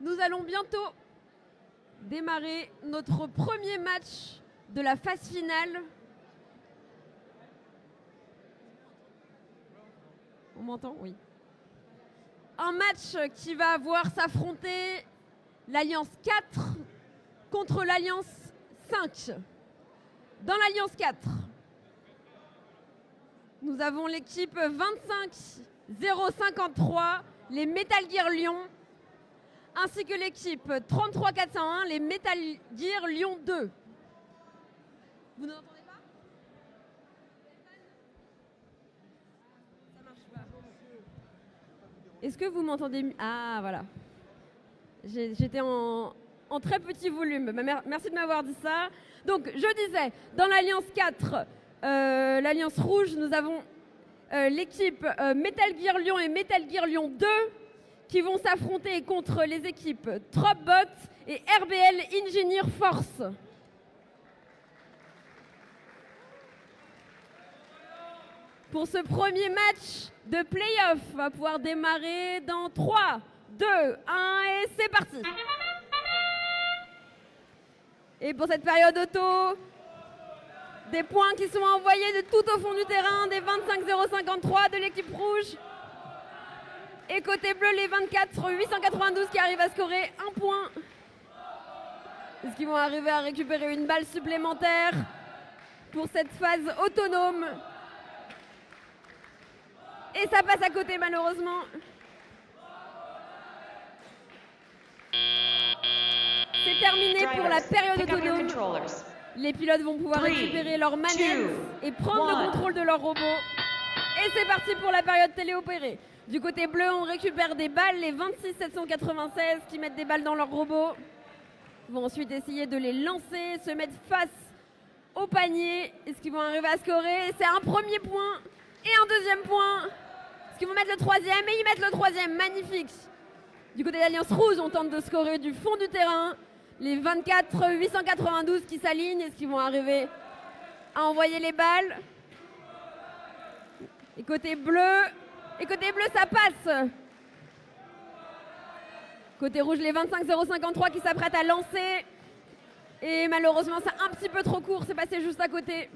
Nous allons bientôt démarrer notre premier match de la phase finale. On m'entend? Oui. Un match qui va voir s'affronter l'Alliance 4 contre l'Alliance 5. Dans l'Alliance 4, nous avons l'équipe 25-053, les Metal Gear Lyon, ainsi que l'équipe 33-401, les Metal Gear Lyon 2. Vous n'entendez pas? Ça marche pas. Est-ce que vous m'entendez? Ah, voilà. J'étais en très petit volume. Merci de m'avoir dit ça. Donc, je disais, dans l'Alliance 4, l'Alliance Rouge, nous avons l'équipe Metal Gear Lyon et Metal Gear Lyon 2 qui vont s'affronter contre les équipes Tropbot et RBL Engineer Force. Pour ce premier match de play-off, on va pouvoir démarrer dans 3, 2, 1 et c'est parti. Et pour cette période auto, des points qui sont envoyés de tout au fond du terrain, des 25-053 de l'équipe rouge. Et côté bleu, les 24-892 qui arrivent à scorer un point. Est-ce qu'ils vont arriver à récupérer une balle supplémentaire pour cette phase autonome? Et ça passe à côté malheureusement. C'est terminé pour la période autonome. Les pilotes vont pouvoir récupérer leurs manettes et prendre le contrôle de leur robot. Et c'est parti pour la période téléopérée. Du côté bleu, on récupère des balles, les 26-796 qui mettent des balles dans leur robot. Ils vont ensuite essayer de les lancer, se mettre face au panier. Est-ce qu'ils vont arriver à scorer? C'est un premier point et un deuxième point. Est-ce qu'ils vont mettre le troisième? Et ils mettent le troisième, magnifique. Du côté de l'Alliance Rouge, on tente de scorer du fond du terrain. Les 24-892 qui s'alignent, est-ce qu'ils vont arriver à envoyer les balles? Et côté bleu, ça passe. Côté rouge, les 25-053 qui s'apprêtent à lancer. Et malheureusement, c'est un petit peu trop court, c'est passé juste à côté.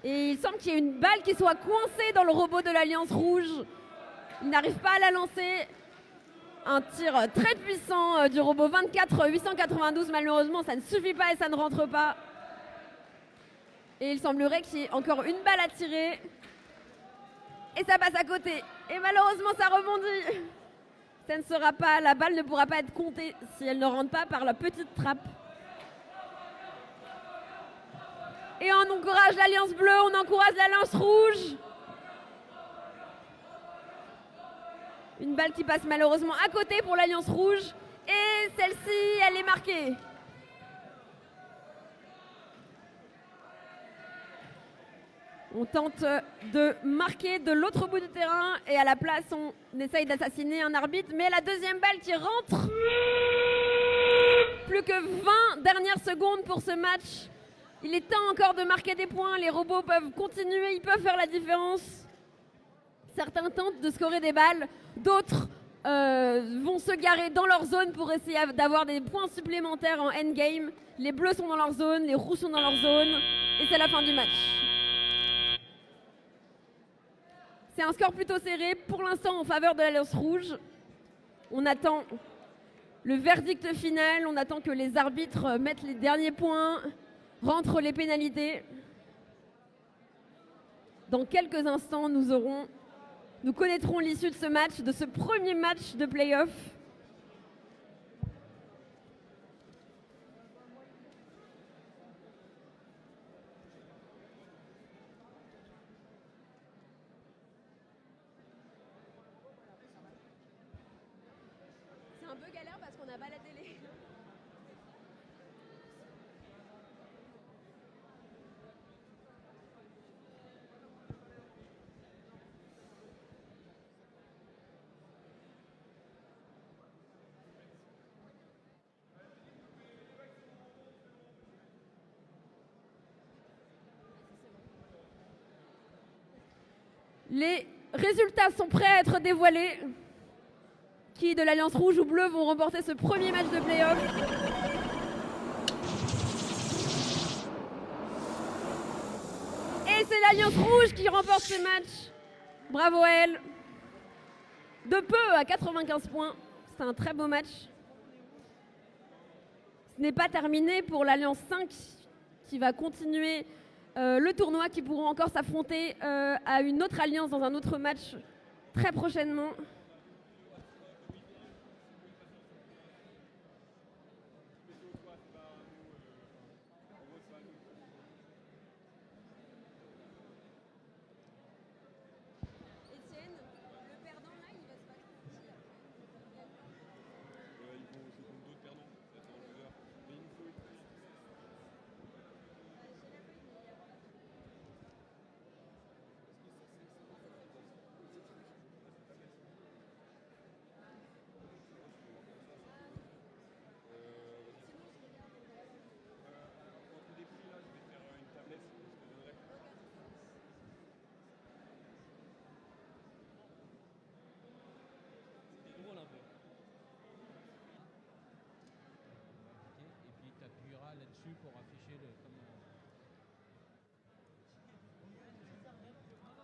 Et il semble qu'il y ait une balle qui soit coincée dans le robot de l'Alliance Rouge. Il n'arrive pas à la lancer. Un tir très puissant du robot 24-892. Malheureusement, ça ne suffit pas et ça ne rentre pas. Et il semblerait qu'il y ait encore une balle à tirer. Et ça passe à côté. Et malheureusement, ça rebondit. Ça ne sera pas, la balle ne pourra pas être comptée si elle ne rentre pas par la petite trappe. Et on encourage l'Alliance Bleue, on encourage l'Alliance Rouge. Une balle qui passe malheureusement à côté pour l'Alliance Rouge. Et celle-ci, elle est marquée. On tente de marquer de l'autre bout du terrain et à la place, on essaye d'assassiner un arbitre. Mais la deuxième balle qui rentre. Plus que 20 dernières secondes pour ce match. Il est temps encore de marquer des points. Les robots peuvent continuer, ils peuvent faire la différence. Certains tentent de scorer des balles. D'autres vont se garer dans leur zone pour essayer d'avoir des points supplémentaires en endgame. Les bleus sont dans leur zone, les rouges sont dans leur zone. Et c'est la fin du match. C'est un score plutôt serré, pour l'instant en faveur de l'Alliance Rouge. On attend le verdict final, on attend que les arbitres mettent les derniers points, rentrent les pénalités. Dans quelques instants, nous connaîtrons l'issue de ce match, de ce premier match de play-off. C'est un peu galère parce qu'on n'a pas la télé. Les résultats sont prêts à être dévoilés. Qui de l'Alliance Rouge ou Bleue vont remporter ce premier match de play-off? Et c'est l'Alliance Rouge qui remporte ce match. Bravo à elle. De peu à 95 points. C'est un très beau match. Ce n'est pas terminé pour l'Alliance 5 qui va continuer le tournoi, qui pourront encore s'affronter à une autre alliance dans un autre match très prochainement.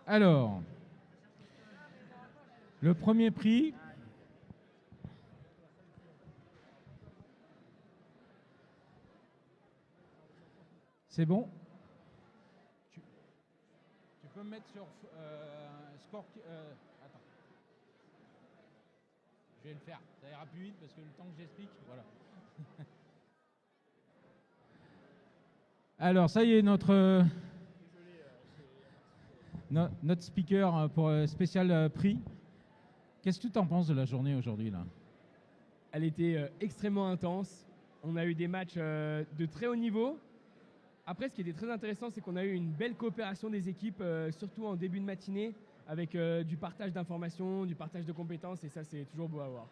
Alors, le premier prix, c'est bon. Tu peux me mettre sur score. Attends. Je vais le faire. Ça ira plus vite parce que le temps que j'explique, voilà. Alors, ça y est, notre speaker pour spécial prix. Qu'est-ce que tu en penses de la journée aujourd'hui là? Elle était extrêmement intense. On a eu des matchs de très haut niveau. Après, ce qui était très intéressant, c'est qu'on a eu une belle coopération des équipes, surtout en début de matinée, avec du partage d'informations, du partage de compétences, et ça, c'est toujours beau à voir.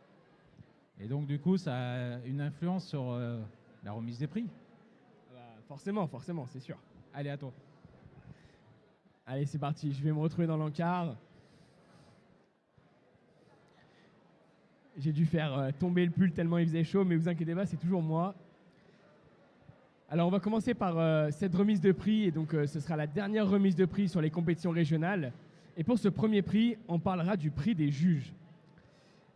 Et donc, du coup, ça a une influence sur la remise des prix? Forcément, c'est sûr. Allez, à toi. Allez, c'est parti. Je vais me retrouver dans l'encart. J'ai dû faire tomber le pull tellement il faisait chaud, mais vous inquiétez pas, c'est toujours moi. Alors, on va commencer par cette remise de prix, et donc ce sera la dernière remise de prix sur les compétitions régionales. Et pour ce premier prix, on parlera du prix des juges.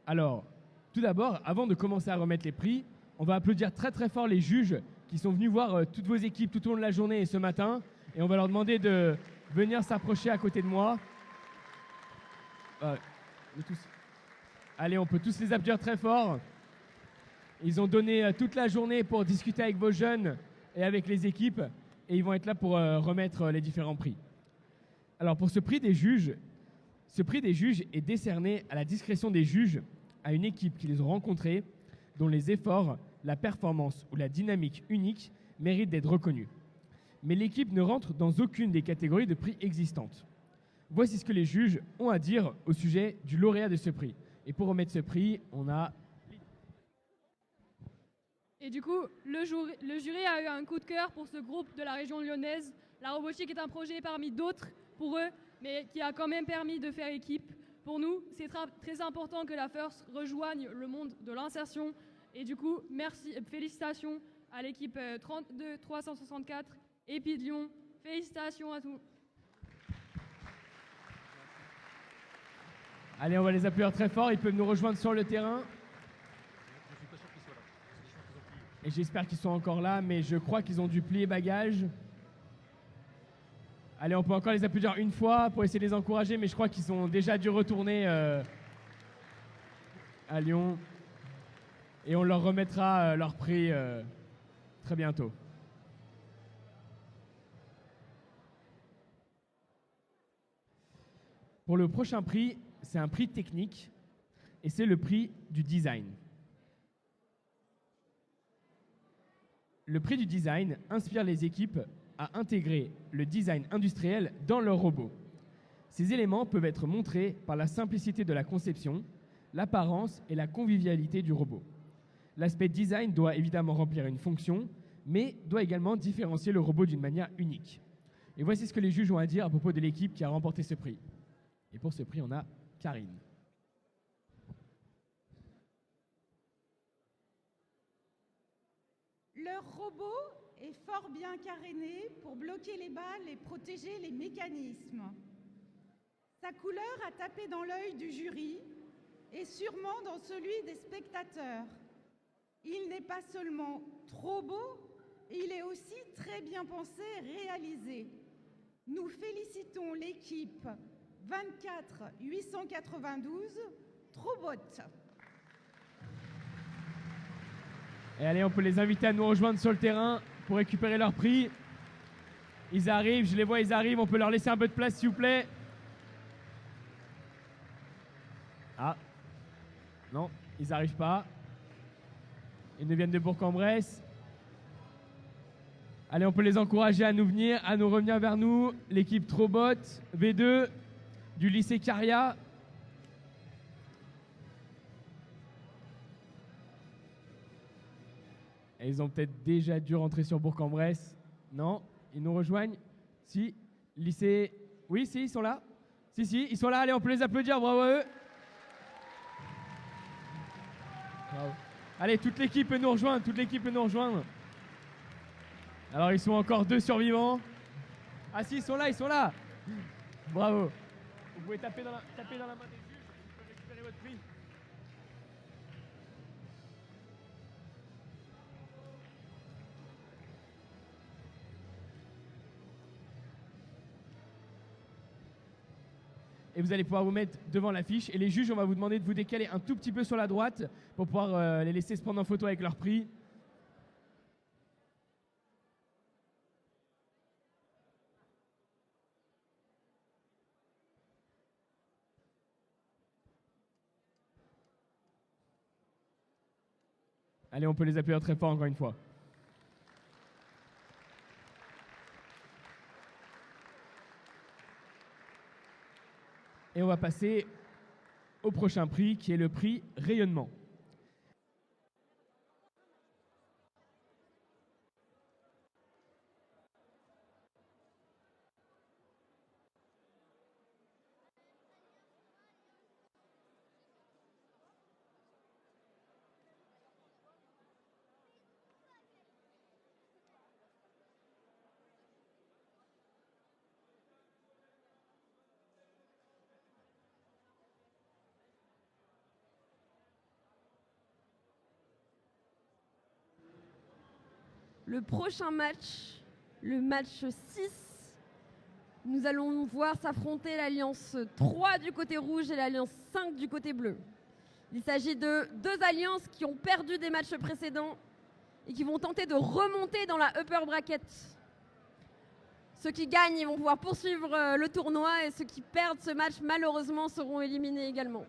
Alors, tout d'abord, avant de commencer à remettre les prix, on va applaudir très très fort les juges qui sont venus voir toutes vos équipes tout au long de la journée et ce matin, et on va leur demander de venir s'approcher à côté de moi. Allez, on peut tous les applaudir très fort. Ils ont donné toute la journée pour discuter avec vos jeunes et avec les équipes, et ils vont être là pour remettre les différents prix. Alors pour ce prix des juges est décerné à la discrétion des juges, à une équipe qui les ont rencontrés, dont les efforts, la performance ou la dynamique unique méritent d'être reconnus. Mais l'équipe ne rentre dans aucune des catégories de prix existantes. Voici ce que les juges ont à dire au sujet du lauréat de ce prix. Et pour remettre ce prix, on a... Et du coup, le jury a eu un coup de cœur pour ce groupe de la région lyonnaise. La robotique est un projet parmi d'autres pour eux, mais qui a quand même permis de faire équipe. Pour nous, c'est très important que la FIRST rejoigne le monde de l'insertion. Et du coup, merci, félicitations à l'équipe 32-364 EPI de Lyon. Félicitations à tous. Allez, on va les applaudir très fort. Ils peuvent nous rejoindre sur le terrain. Et j'espère qu'ils sont encore là, mais je crois qu'ils ont dû plier bagages. Allez, on peut encore les applaudir une fois pour essayer de les encourager, mais je crois qu'ils ont déjà dû retourner à Lyon. Et on leur remettra leur prix très bientôt. Pour le prochain prix, c'est un prix technique et c'est le prix du design. Le prix du design inspire les équipes à intégrer le design industriel dans leurs robots. Ces éléments peuvent être montrés par la simplicité de la conception, l'apparence et la convivialité du robot. L'aspect design doit évidemment remplir une fonction, mais doit également différencier le robot d'une manière unique. Et voici ce que les juges ont à dire à propos de l'équipe qui a remporté ce prix. Et pour ce prix, on a Karine. Leur robot est fort bien caréné pour bloquer les balles et protéger les mécanismes. Sa couleur a tapé dans l'œil du jury et sûrement dans celui des spectateurs. Il n'est pas seulement trop beau, il est aussi très bien pensé et réalisé. Nous félicitons l'équipe 24 892 Trobot. Et allez, on peut les inviter à nous rejoindre sur le terrain pour récupérer leur prix. Ils arrivent, je les vois, ils arrivent. On peut leur laisser un peu de place, s'il vous plaît. Ah. Non, ils n'arrivent pas. Ils nous viennent de Bourg-en-Bresse. Allez, on peut les encourager à nous venir, à nous revenir vers nous. L'équipe Trobot V2 du lycée Caria. Et ils ont peut-être déjà dû rentrer sur Bourg-en-Bresse. Non, ils nous rejoignent. Si, lycée... Oui, si, ils sont là. Si, ils sont là. Allez, on peut les applaudir. Bravo à eux. Bravo. Allez, toute l'équipe peut nous rejoindre. Toute l'équipe peut nous rejoindre. Alors, ils sont encore 2 survivants. Ah si, ils sont là, ils sont là. Bravo. Vous pouvez taper dans la main des juges. Vous pouvez récupérer votre prix. Et vous allez pouvoir vous mettre devant l'affiche. Et les juges, on va vous demander de vous décaler un tout petit peu sur la droite pour pouvoir les laisser se prendre en photo avec leur prix. Allez, on peut les applaudir très fort encore une fois. Et on va passer au prochain prix, qui est le prix Rayonnement. Le prochain match, le match 6, nous allons voir s'affronter l'Alliance 3 du côté rouge et l'Alliance 5 du côté bleu. Il s'agit de 2 alliances qui ont perdu des matchs précédents et qui vont tenter de remonter dans la upper bracket. Ceux qui gagnent, ils vont pouvoir poursuivre le tournoi et ceux qui perdent ce match, malheureusement, seront éliminés également.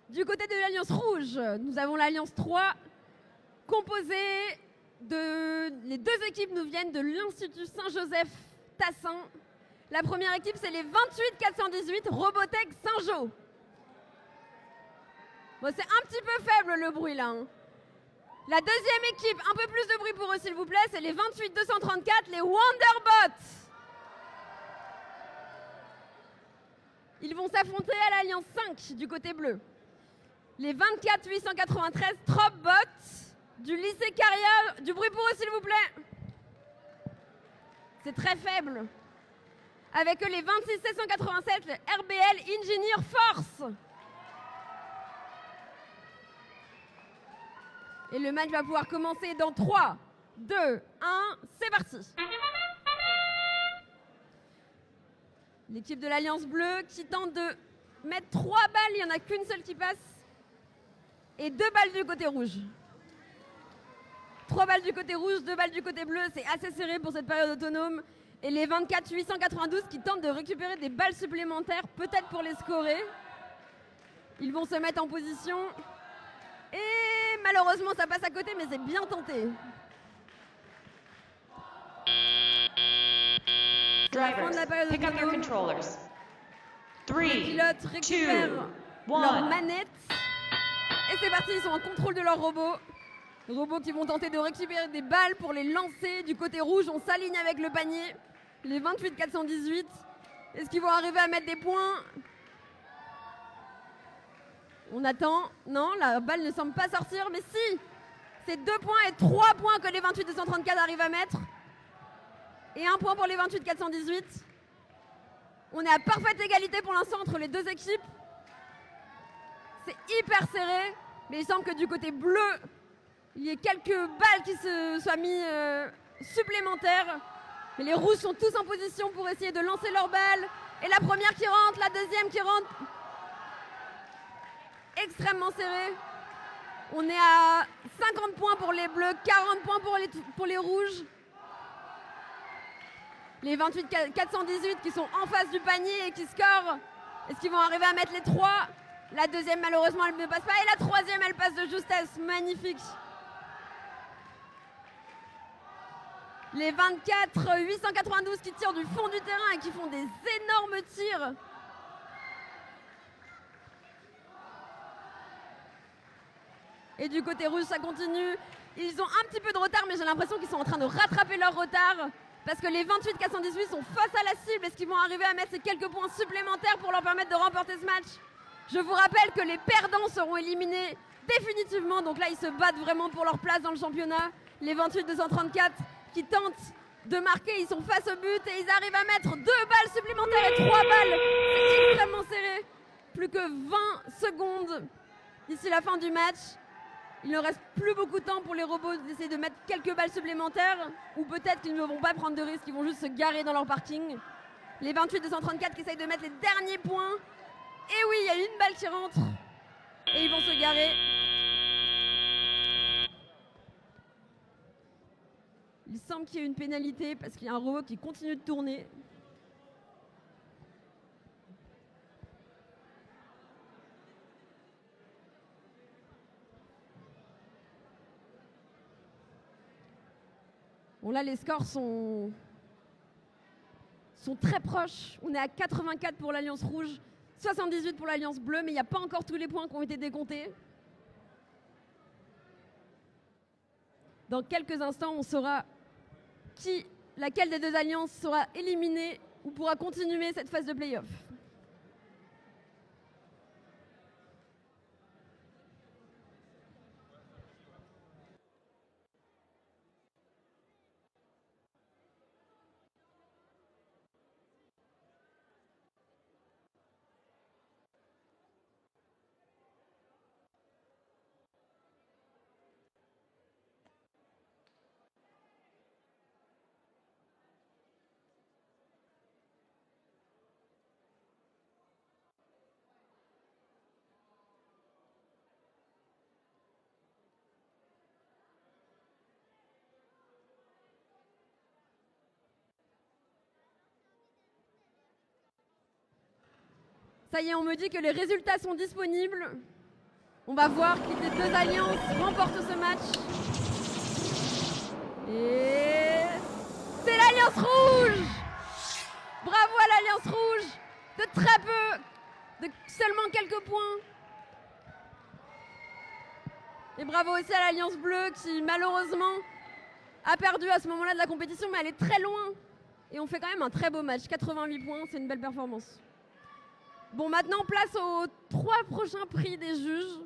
Du côté de l'Alliance rouge, nous avons l'Alliance 3, composée de... Les 2 équipes nous viennent de l'Institut Saint-Joseph Tassin. La première équipe, c'est les 28 418 Robotech Saint-Jean. Bon, c'est un petit peu faible le bruit là. Hein. La deuxième équipe, un peu plus de bruit pour eux s'il vous plaît, c'est les 28 234, les Wonderbots. Ils vont s'affronter à l'Alliance 5 du côté bleu. Les 24 893 Tropbots du lycée Caria. Du bruit pour eux, s'il vous plaît. C'est très faible. Avec eux, les 26 787 les RBL Engineer Force. Et le match va pouvoir commencer dans 3, 2, 1, c'est parti. L'équipe de l'Alliance Bleue qui tente de mettre 3 balles, il n'y en a qu'une seule qui passe. Et 2 balles du côté rouge. 3 balles du côté rouge, 2 balles du côté bleu. C'est assez serré pour cette période autonome. Et les 24 892 qui tentent de récupérer des balles supplémentaires, peut-être pour les scorer. Ils vont se mettre en position. Et malheureusement, ça passe à côté, mais c'est bien tenté. Drivers, pick up your controllers. Les 3, pilotes 2, récupèrent 1. leurs manettes. Et c'est parti, ils sont en contrôle de leurs robots. Robots qui vont tenter de récupérer des balles pour les lancer. Du côté rouge, on s'aligne avec le panier. Les 28 418. Est-ce qu'ils vont arriver à mettre des points? On attend. Non, la balle ne semble pas sortir, mais si! C'est 2 points et 3 points que les 28 234 arrivent à mettre. Et 1 point pour les 28 418. On est à parfaite égalité pour l'instant entre les deux équipes. C'est hyper serré, mais il semble que du côté bleu, il y ait quelques balles qui se soient mis supplémentaires. Mais les rouges sont tous en position pour essayer de lancer leurs balles. Et la première qui rentre, la deuxième qui rentre. Extrêmement serré. On est à 50 points pour les bleus, 40 points pour les rouges. Les 28 418 qui sont en face du panier et qui scorent. Est-ce qu'ils vont arriver à mettre les 3? La deuxième, malheureusement, elle ne passe pas. Et la troisième, elle passe de justesse. Magnifique. Les 24 892 qui tirent du fond du terrain et qui font des énormes tirs. Et du côté rouge, ça continue. Ils ont un petit peu de retard, mais j'ai l'impression qu'ils sont en train de rattraper leur retard. Parce que les 28 418 sont face à la cible. Est-ce qu'ils vont arriver à mettre ces quelques points supplémentaires pour leur permettre de remporter ce match? Je vous rappelle que les perdants seront éliminés définitivement. Donc là, ils se battent vraiment pour leur place dans le championnat. Les 28 234 qui tentent de marquer, ils sont face au but et ils arrivent à mettre 2 balles supplémentaires et 3 balles. C'est extrêmement serré. Plus que 20 secondes d'ici la fin du match. Il ne reste plus beaucoup de temps pour les robots d'essayer de mettre quelques balles supplémentaires. Ou peut-être qu'ils ne vont pas prendre de risques, ils vont juste se garer dans leur parking. Les 28 234 qui essayent de mettre les derniers points. Et oui, il y a une balle qui rentre. Et ils vont se garer. Il semble qu'il y ait une pénalité parce qu'il y a un robot qui continue de tourner. Bon là, les scores sont très proches. On est à 84 pour l'Alliance Rouge, 78 pour l'Alliance Bleue, mais il n'y a pas encore tous les points qui ont été décomptés. Dans quelques instants, on saura laquelle des deux alliances sera éliminée ou pourra continuer cette phase de play-off. Ça y est, on me dit que les résultats sont disponibles. On va voir qui des deux alliances remporte ce match. Et c'est l'Alliance Rouge! Bravo à l'Alliance Rouge! De très peu, de seulement quelques points. Et bravo aussi à l'Alliance Bleue qui malheureusement a perdu à ce moment-là de la compétition, mais elle est très loin. Et on fait quand même un très beau match, 88 points, c'est une belle performance. Bon, maintenant, place aux 3 prochains prix des juges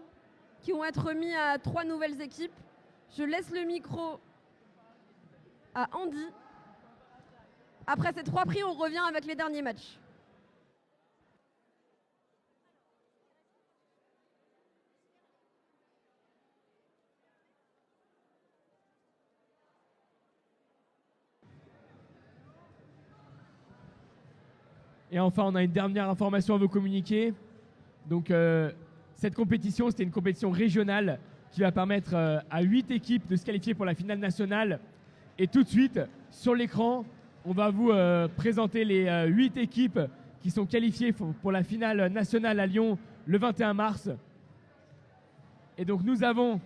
qui vont être remis à 3 nouvelles équipes. Je laisse le micro à Andy. Après ces 3 prix, on revient avec les derniers matchs. Et enfin, on a une dernière information à vous communiquer. Donc, cette compétition, c'était une compétition régionale qui va permettre à 8 équipes de se qualifier pour la finale nationale. Et tout de suite, sur l'écran, on va vous présenter les 8 équipes qui sont qualifiées pour la finale nationale à Lyon le 21 mars. Et donc nous avons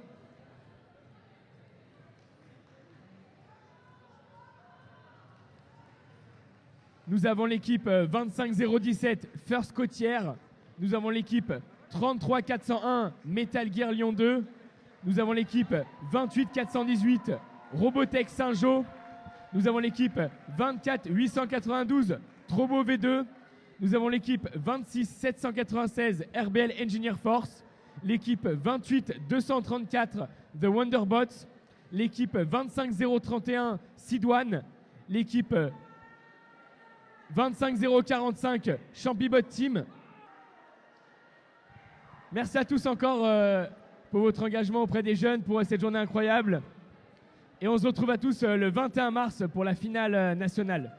l'équipe 25017 First Côtière. Nous avons l'équipe 33401 Metal Gear Lyon 2. Nous avons l'équipe 28418 Robotech Saint-Jean. Nous avons l'équipe 24892 Trobo V2. Nous avons l'équipe 26796 RBL Engineer Force. L'équipe 28234 The Wonderbots. L'équipe 25031 Sidwan. L'équipe 25045 Champibot Team. Merci à tous encore pour votre engagement auprès des jeunes pour cette journée incroyable. Et on se retrouve à tous le 21 mars pour la finale nationale.